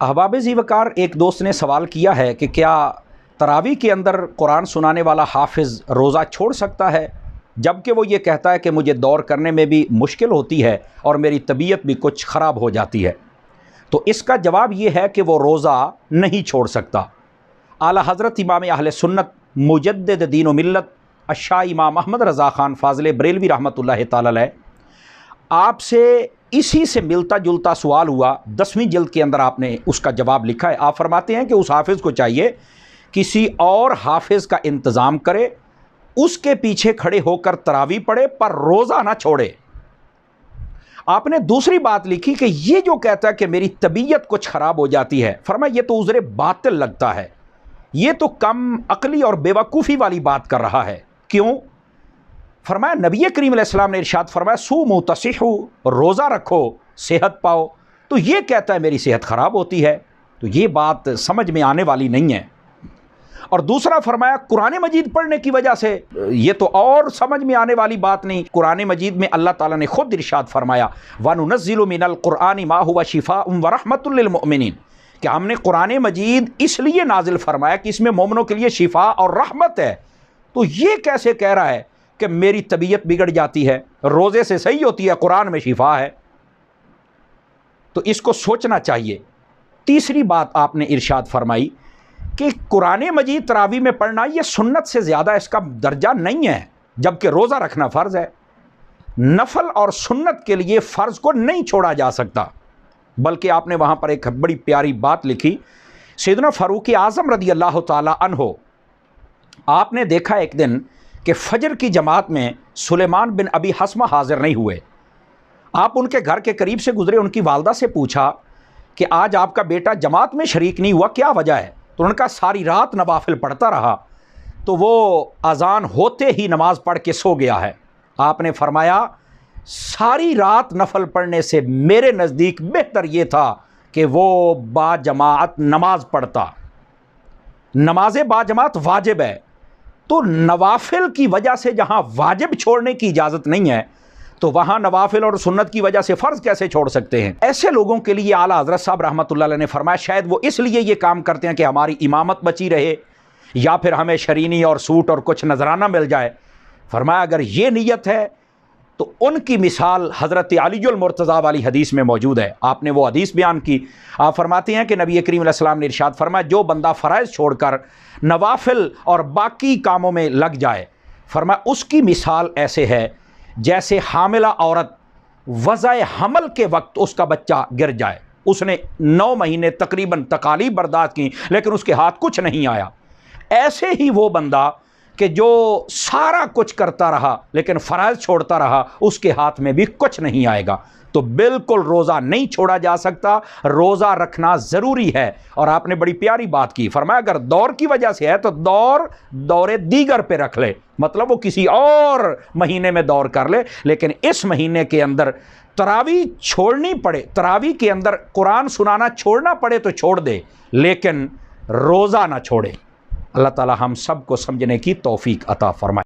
احباب ذی وقار، ایک دوست نے سوال کیا ہے کہ کیا تراویح کے اندر قرآن سنانے والا حافظ روزہ چھوڑ سکتا ہے جبکہ وہ یہ کہتا ہے کہ مجھے دور کرنے میں بھی مشکل ہوتی ہے اور میری طبیعت بھی کچھ خراب ہو جاتی ہے؟ تو اس کا جواب یہ ہے کہ وہ روزہ نہیں چھوڑ سکتا۔ اعلیٰ حضرت امام اہل سنت مجدد دین و ملت الشاہ امام احمد رضا خان فاضل بریلوی رحمۃ اللہ تعالی علیہ، آپ سے اسی سے ملتا جلتا سوال ہوا، 10ویں جلد کے اندر آپ نے اس کا جواب لکھا ہے۔ آپ فرماتے ہیں کہ اس حافظ کو چاہیے کسی اور حافظ کا انتظام کرے، اس کے پیچھے کھڑے ہو کر تراویح پڑھے پر روزہ نہ چھوڑے۔ آپ نے دوسری بات لکھی کہ یہ جو کہتا ہے کہ میری طبیعت کچھ خراب ہو جاتی ہے، فرمایا یہ تو عذر باطل لگتا ہے، یہ تو کم عقلی اور بے وقوفی والی بات کر رہا ہے۔ کیوں؟ فرمایا نبی کریم علیہ السلام نے ارشاد فرمایا صوموا تصحوا، روزہ رکھو صحت پاؤ، تو یہ کہتا ہے میری صحت خراب ہوتی ہے، تو یہ بات سمجھ میں آنے والی نہیں ہے۔ اور دوسرا فرمایا قرآن مجید پڑھنے کی وجہ سے، یہ تو اور سمجھ میں آنے والی بات نہیں۔ قرآن مجید میں اللہ تعالیٰ نے خود ارشاد فرمایا وَنُنَزِّلُ مِنَ الْقُرْآنِ مَا هُوَ شِفَاءٌ وَرَحْمَةٌ لِّلْمُؤْمِنِينَ، کہ ہم نے قرآن مجید اس لیے نازل فرمایا کہ اس میں مومنوں کے لیے شفا اور رحمت ہے۔ تو یہ کیسے کہہ رہا ہے کہ میری طبیعت بگڑ جاتی ہے، روزے سے صحیح ہوتی ہے، قرآن میں شفا ہے؟ تو اس کو سوچنا چاہیے۔ تیسری بات آپ نے ارشاد فرمائی کہ قرآن مجید تراویح میں پڑھنا یہ سنت سے زیادہ اس کا درجہ نہیں ہے، جبکہ روزہ رکھنا فرض ہے۔ نفل اور سنت کے لیے فرض کو نہیں چھوڑا جا سکتا، بلکہ آپ نے وہاں پر ایک بڑی پیاری بات لکھی۔ سیدنا فاروق اعظم رضی اللہ تعالی عنہ، آپ نے دیکھا ایک دن کہ فجر کی جماعت میں سلیمان بن ابی حسمہ حاضر نہیں ہوئے۔ آپ ان کے گھر کے قریب سے گزرے، ان کی والدہ سے پوچھا کہ آج آپ کا بیٹا جماعت میں شریک نہیں ہوا، کیا وجہ ہے؟ تو ان کا ساری رات نوافل پڑھتا رہا، تو وہ اذان ہوتے ہی نماز پڑھ کے سو گیا ہے۔ آپ نے فرمایا ساری رات نفل پڑھنے سے میرے نزدیک بہتر یہ تھا کہ وہ با جماعت نماز پڑھتا۔ نماز با جماعت واجب ہے، تو نوافل کی وجہ سے جہاں واجب چھوڑنے کی اجازت نہیں ہے، تو وہاں نوافل اور سنت کی وجہ سے فرض کیسے چھوڑ سکتے ہیں؟ ایسے لوگوں کے لیے اعلیٰ حضرت صاحب رحمۃ اللہ علیہ نے فرمایا شاید وہ اس لیے یہ کام کرتے ہیں کہ ہماری امامت بچی رہے، یا پھر ہمیں شرینی اور سوٹ اور کچھ نذرانہ مل جائے۔ فرمایا اگر یہ نیت ہے تو ان کی مثال حضرت علی المرتضیٰ والی حدیث میں موجود ہے۔ آپ نے وہ حدیث بیان کی، آپ فرماتے ہیں کہ نبی کریم علیہ السلام نے ارشاد فرمایا جو بندہ فرائض چھوڑ کر نوافل اور باقی کاموں میں لگ جائے، فرمایا اس کی مثال ایسے ہے جیسے حاملہ عورت وضع حمل کے وقت اس کا بچہ گر جائے، اس نے 9 مہینے تقریباً تکالیف برداشت کی لیکن اس کے ہاتھ کچھ نہیں آیا۔ ایسے ہی وہ بندہ کہ جو سارا کچھ کرتا رہا لیکن فرائض چھوڑتا رہا، اس کے ہاتھ میں بھی کچھ نہیں آئے گا۔ تو بالکل روزہ نہیں چھوڑا جا سکتا، روزہ رکھنا ضروری ہے۔ اور آپ نے بڑی پیاری بات کی، فرمایا اگر دور کی وجہ سے ہے تو دور دیگر پہ رکھ لے، مطلب وہ کسی اور مہینے میں دور کر لے، لیکن اس مہینے کے اندر تراویح چھوڑنی پڑے، تراویح کے اندر قرآن سنانا چھوڑنا پڑے تو چھوڑ دے، لیکن روزہ نہ چھوڑے۔ اللہ تعالی ہم سب کو سمجھنے کی توفیق عطا فرمائے۔